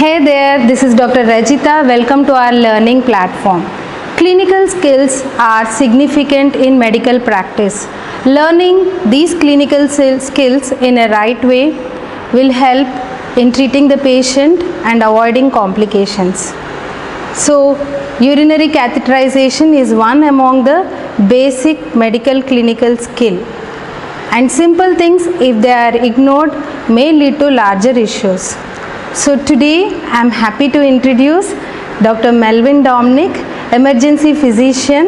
Hey there, this is Dr. Rajita. Welcome to our learning platform. Clinical skills are significant in medical practice. Learning these clinical skills in a right way will help in treating the patient and avoiding complications. So, urinary catheterization is one among the basic medical clinical skill. And simple things, if they are ignored, may lead to larger issues. So today I am happy to introduce Dr. Melvin Dominic, emergency physician,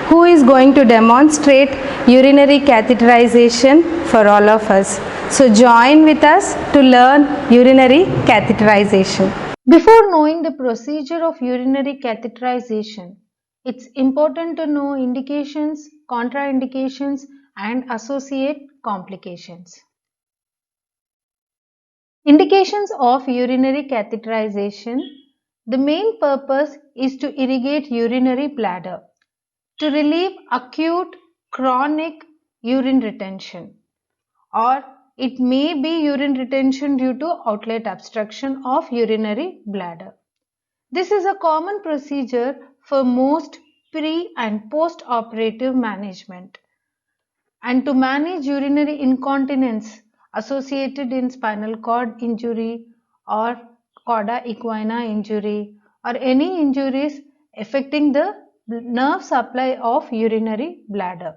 who is going to demonstrate urinary catheterization for all of us. So join with us to learn urinary catheterization. Before knowing the procedure of urinary catheterization, it's important to know indications, contraindications, and associate complications. Indications of urinary catheterization. The main purpose is to irrigate urinary bladder to relieve acute chronic urine retention, or it may be urine retention due to outlet obstruction of urinary bladder. This is a common procedure for most pre and post operative management. And to manage urinary incontinence associated in spinal cord injury or cauda equina injury or any injuries affecting the nerve supply of urinary bladder.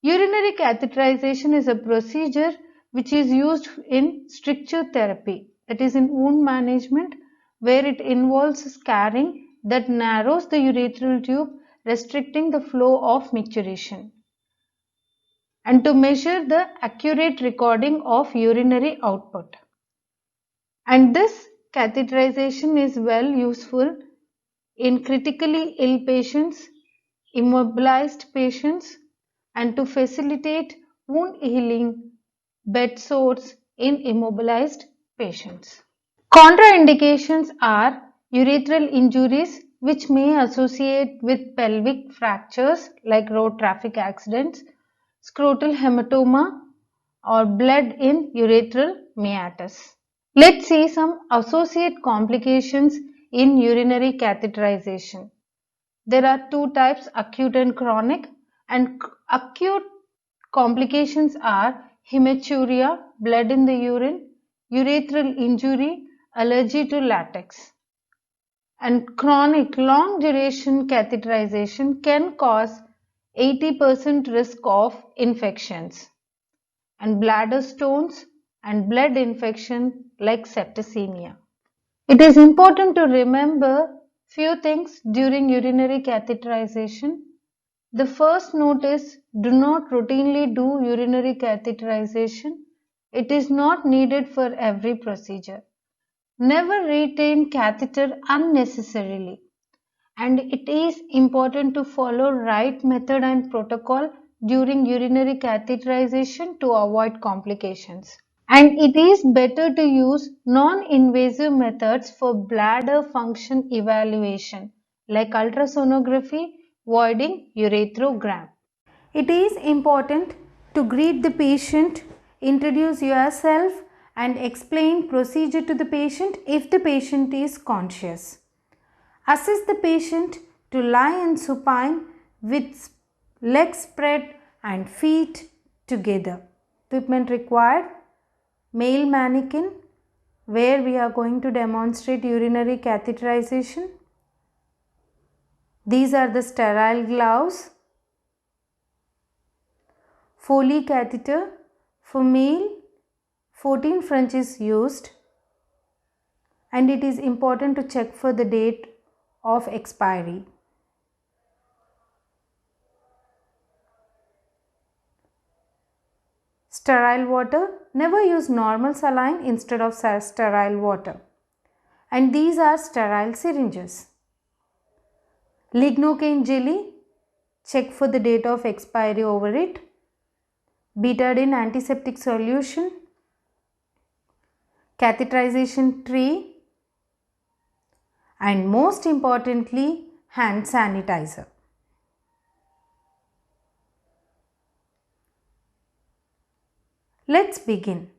Urinary catheterization is a procedure which is used in stricture therapy, that is in wound management, where it involves scarring that narrows the urethral tube, restricting the flow of micturition, and to measure the accurate recording of urinary output. And this catheterization is well useful in critically ill patients, immobilized patients, and to facilitate wound healing, bed sores in immobilized patients. Contraindications are urethral injuries which may associate with pelvic fractures like road traffic accidents, scrotal hematoma, or blood in urethral meatus. Let's see some associate complications in urinary catheterization. There are two types, acute and chronic, and acute complications are hematuria, blood in the urine, urethral injury, allergy to latex. And chronic long duration catheterization can cause 80% risk of infections and bladder stones and blood infection like septicemia. It is important to remember few things during urinary catheterization. The first note is, do not routinely do urinary catheterization. It is not needed for every procedure. Never retain catheter unnecessarily. And it is important to follow right method and protocol during urinary catheterization to avoid complications. And it is better to use non-invasive methods for bladder function evaluation like ultrasonography, voiding ureterogram. It is important to greet the patient, introduce yourself and explain procedure to the patient if the patient is conscious. Assist the patient to lie in supine with legs spread and feet together. Equipment required: male mannequin where we are going to demonstrate urinary catheterization. These are the sterile gloves. Foley catheter for male, 14 French is used, and it is important to check for the date of expiry. Sterile water, never use normal saline instead of sterile water. And these are sterile syringes. Lignocaine jelly, check for the date of expiry over it. Betadine antiseptic solution, catheterization tray, and most importantly, hand sanitizer. Let's begin.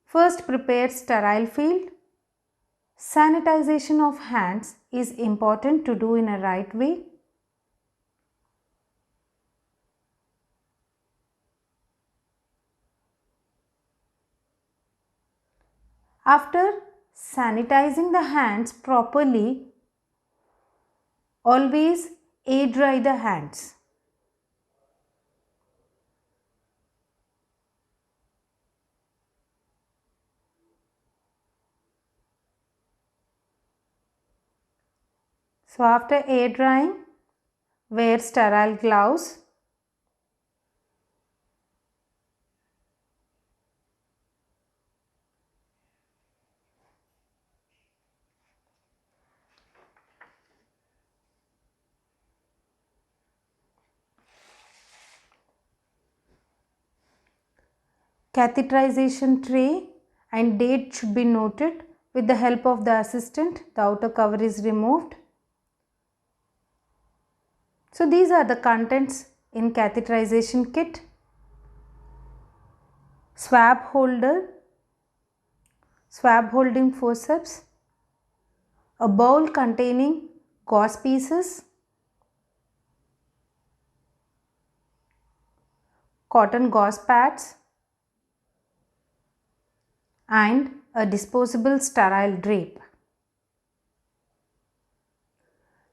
First, prepare sterile field. Sanitization of hands is important to do in a right way. After sanitizing the hands properly, always air dry the hands. So after air drying, wear sterile gloves. Catheterization tray and date should be noted. With the help of the assistant, the outer cover is removed. So these are the contents in catheterization kit. Swab holder, swab holding forceps, a bowl containing gauze pieces, cotton gauze pads, and a disposable sterile drape.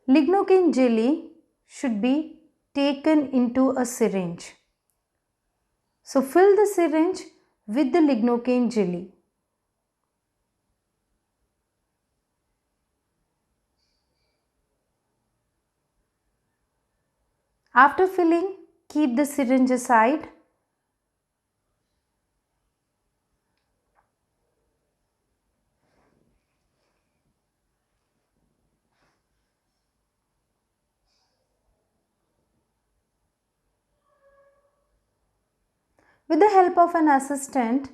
Lignocaine jelly should be taken into a syringe. So fill the syringe with the lignocaine jelly. After filling, keep the syringe aside. With the help of an assistant,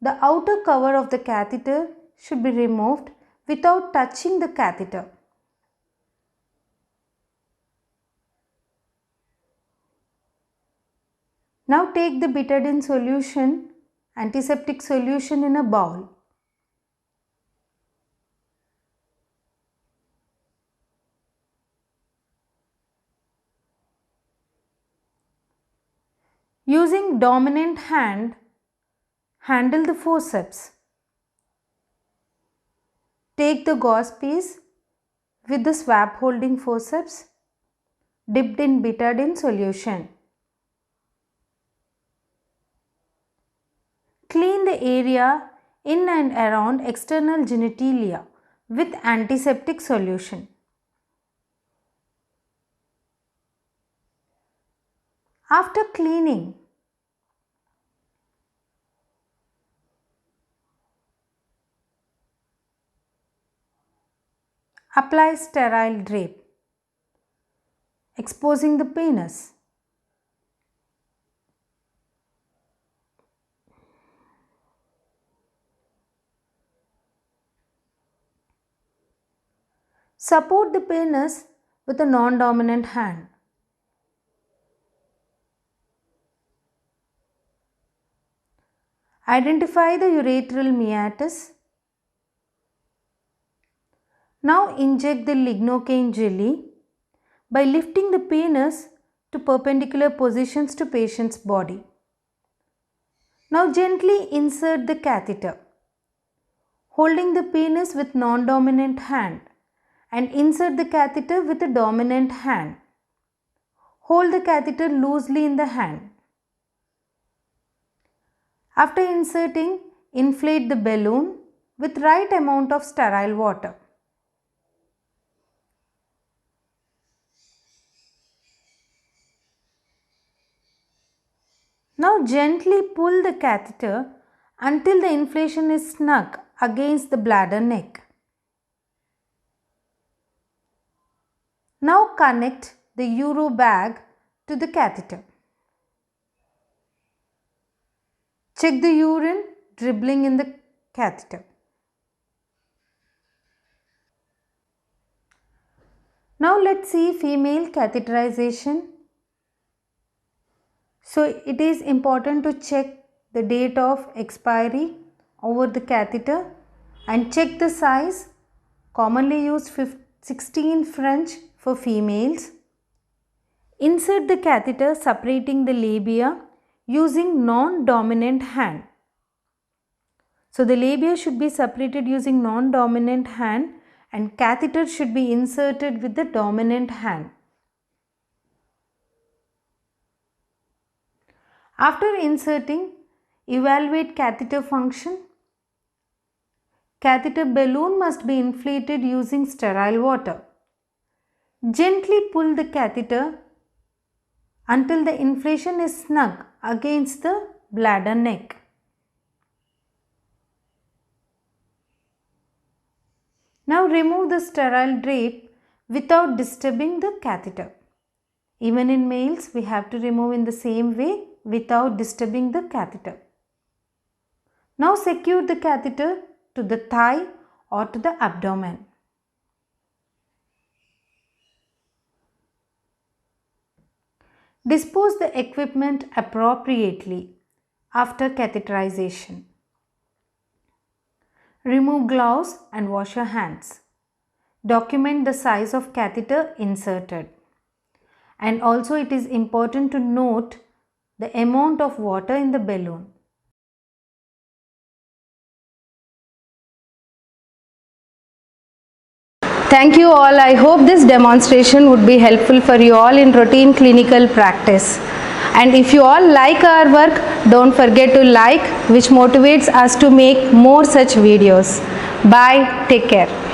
the outer cover of the catheter should be removed without touching the catheter. Now take the betadine solution, antiseptic solution in a bowl. Using dominant hand, handle the forceps. Take the gauze piece with the swab holding forceps dipped in betadine solution. Clean the area in and around external genitalia with antiseptic solution. After cleaning, apply sterile drape, exposing the penis. Support the penis with a non-dominant hand. Identify the urethral meatus. Now inject the lignocaine jelly by lifting the penis to perpendicular positions to patient's body. Now gently insert the catheter, holding the penis with non-dominant hand, and insert the catheter with a dominant hand. Hold the catheter loosely in the hand. After inserting, inflate the balloon with right amount of sterile water. Now gently pull the catheter until the inflation is snug against the bladder neck. Now connect the uro bag to the catheter. Check the urine dribbling in the catheter. Now let's see female catheterization. So it is important to check the date of expiry over the catheter. and check the size. Commonly used 16 French for females. Insert the catheter separating the labia using non-dominant hand. So the labia should be separated using non-dominant hand and catheter should be inserted with the dominant hand. After inserting, evaluate catheter function. Catheter balloon must be inflated using sterile water. Gently pull the catheter until the inflation is snug against the bladder neck. Now remove the sterile drape without disturbing the catheter. Even in males, we have to remove in the same way without disturbing the catheter. Now secure the catheter to the thigh or to the abdomen. Dispose the equipment appropriately after catheterization. Remove gloves and wash your hands. Document the size of catheter inserted. And also it is important to note the amount of water in the balloon. Thank you all. I hope this demonstration would be helpful for you all in routine clinical practice. And if you all like our work, don't forget to like, which motivates us to make more such videos. Bye. Take care.